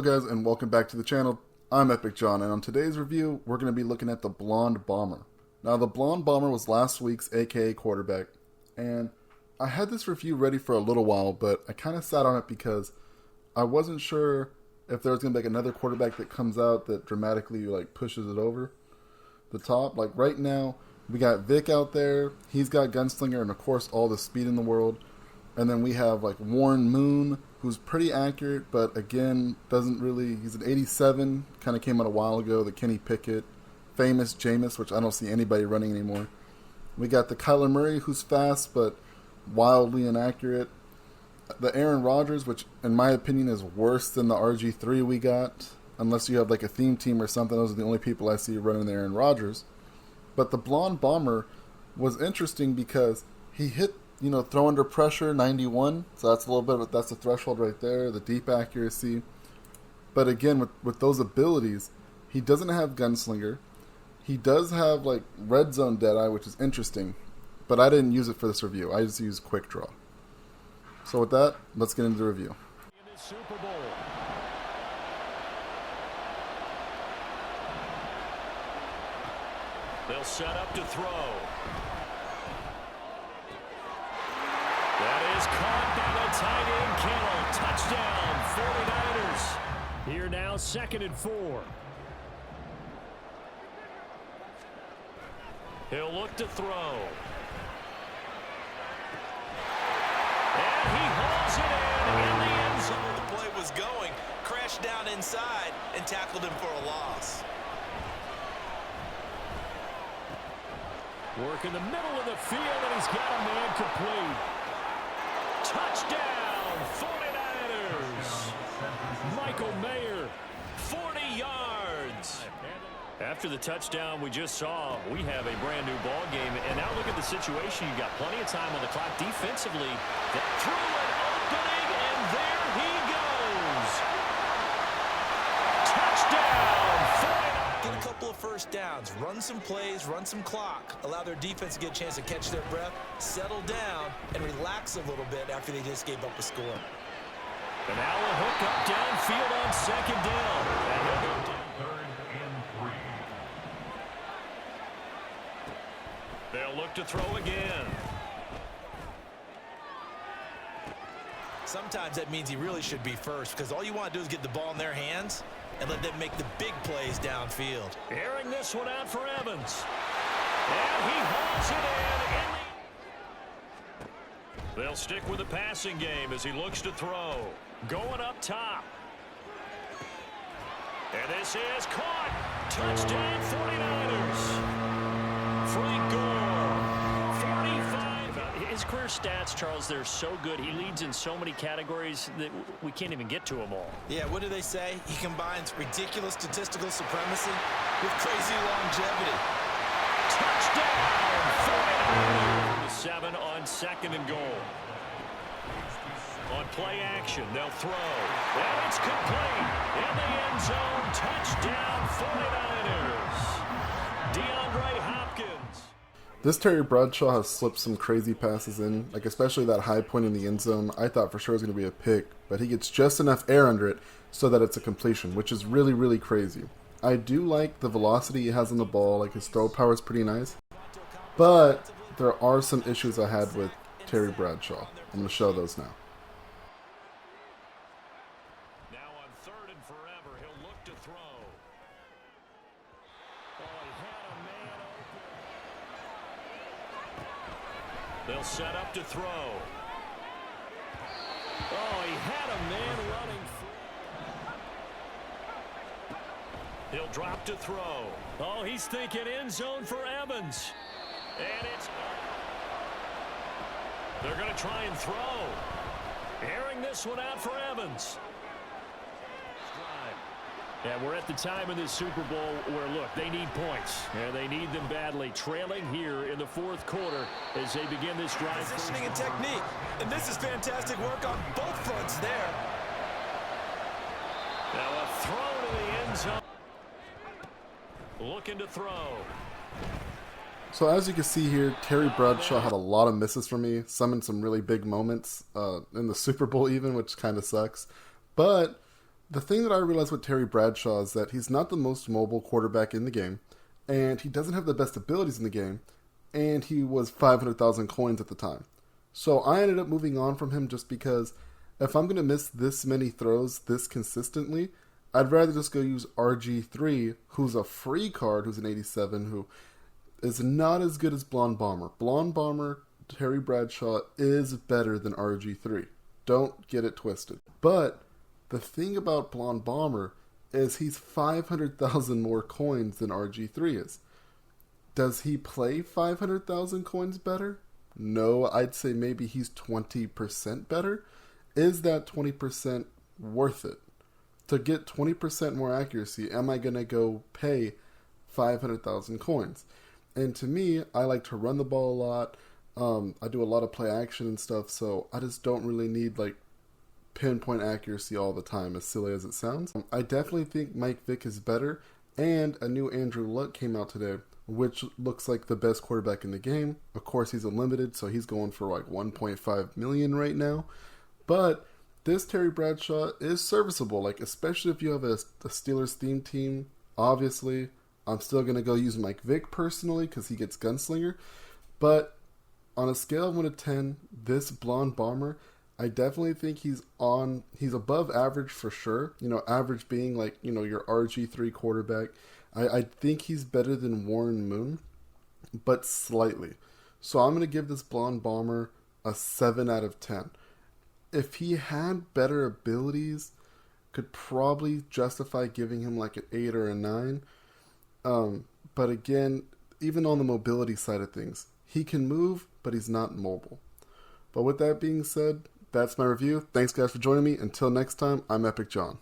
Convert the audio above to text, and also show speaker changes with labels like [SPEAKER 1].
[SPEAKER 1] guys, and welcome back to the channel. I'm Epic John, and on today's review, we're going to be looking at the Blond Bomber. Now, the Blond Bomber was last week's AKA quarterback, and I had this review ready for a little while, but I kind of sat on it because I wasn't sure if there was going to be another quarterback that comes out that dramatically pushes it over the top. Like right now, we got Vic out there. He's got Gunslinger and, of course, all the speed in the world. And then we have Warren Moon, who's pretty accurate, but again, doesn't really, he's an 87, kind of came out a while ago, the Kenny Pickett, famous Jameis, which I don't see anybody running anymore. We got the Kyler Murray, who's fast, but wildly inaccurate. The Aaron Rodgers, which in my opinion is worse than the RG3 we got, unless you have a theme team or something. Those are the only people I see running the Aaron Rodgers. But the Blond Bomber was interesting because he hit, throw under pressure, 91. So that's a little bit, that's the threshold right there, the deep accuracy. But again, with those abilities, he doesn't have Gunslinger. He does have red zone Deadeye, which is interesting. But I didn't use it for this review. I just used Quick Draw. So with that, let's get into the review.
[SPEAKER 2] In the Super Bowl. They'll set up to throw. That is caught by the tight end Kittle. Touchdown, 49ers. Here now, 2nd and 4. He'll look to throw. And he hauls it in the end zone.
[SPEAKER 3] The play was going, crashed down inside, and tackled him for a loss.
[SPEAKER 2] Work in the middle of the field, and he's got a man complete. Touchdown, 49ers. Michael Mayer, 40 yards. After the touchdown we just saw, we have a brand new ball game. And now look at the situation. You've got plenty of time on the clock defensively. Through an opening, and there he goes. Touchdown, 49ers.
[SPEAKER 3] Get a couple of first downs, run some plays, run some clock, allow their defense to get a chance to catch their breath, settle down, and relax a little bit after they just gave up a score.
[SPEAKER 2] And now a hook up downfield on 2nd down. And he'll go down. 3rd and 3. They'll look to throw again.
[SPEAKER 3] Sometimes that means he really should be first, because all you want to do is get the ball in their hands and let them make the big plays downfield.
[SPEAKER 2] Airing this one out for Evans. And he hauls it in. They'll stick with the passing game as he looks to throw. Going up top. And this is caught. Touchdown, 49ers. Frank Gore, 45. His career stats, Charles, they're so good. He leads in so many categories that we can't even get to them all.
[SPEAKER 3] Yeah, what do they say? He combines ridiculous statistical supremacy with crazy longevity.
[SPEAKER 2] Touchdown, 49ers. 7 on 2nd and goal. On play action, they'll throw. And it's complete. In the end zone, touchdown, 49ers. DeAndre Hopkins.
[SPEAKER 1] This Terry Bradshaw has slipped some crazy passes in, especially that high point in the end zone. I thought for sure it was going to be a pick, but he gets just enough air under it so that it's a completion, which is really, really crazy. I do like the velocity he has on the ball. His throw power is pretty nice. But there are some issues I had with Terry Bradshaw. I'm going to show those now.
[SPEAKER 2] Now on 3rd and forever, he'll look to throw. Oh, he had a man open. They'll set up to throw. Oh, he had a man running free. He'll drop to throw. Oh, he's thinking end zone for Evans. And it's... They're going to try and throw. Airing this one out for Evans. Yeah, we're at the time in this Super Bowl where, look, they need points. And they need them badly. Trailing here in the 4th quarter as they begin this drive.
[SPEAKER 3] Positioning and technique. And this is fantastic work on both fronts there.
[SPEAKER 2] Now a throw to the end zone. Looking to throw.
[SPEAKER 1] So as you can see here, Terry Bradshaw had a lot of misses for me, some in some really big moments, in the Super Bowl even, which kind of sucks. But The thing that I realized with Terry Bradshaw is that he's not the most mobile quarterback in the game, and he doesn't have the best abilities in the game, and he was 500,000 coins at the time. So I ended up moving on from him just because if I'm going to miss this many throws this consistently, I'd rather just go use RG3, who's a free card, who's an 87, who is not as good as Blond Bomber. Blond Bomber, Terry Bradshaw, is better than RG3. Don't get it twisted. But the thing about Blond Bomber is he's 500,000 more coins than RG3 is. Does he play 500,000 coins better? No, I'd say maybe he's 20% better. Is that 20% worth it? To get 20% more accuracy, am I going to go pay 500,000 coins? And to me, I like to run the ball a lot. I do a lot of play action and stuff, so I just don't really need like pinpoint accuracy all the time, as silly as it sounds. I definitely think Mike Vick is better, and a new Andrew Luck came out today, which looks like the best quarterback in the game. Of course, he's unlimited, so he's going for like 1.5 million right now. But this Terry Bradshaw is serviceable, like especially if you have a Steelers themed team. Obviously, I'm still going to go use Mike Vick personally because he gets Gunslinger. But on a scale of 1 to 10, this Blonde Bomber, I definitely think he's above average for sure. You know, average being like, you know, your RG3 quarterback. I think he's better than Warren Moon, but slightly. So I'm going to give this Blonde Bomber a 7 out of 10. If he had better abilities, could probably justify giving him like an 8 or a 9. But again, even on the mobility side of things, he can move, but he's not mobile. But with that being said, that's my review. Thanks guys for joining me. Until next time, I'm Epic John.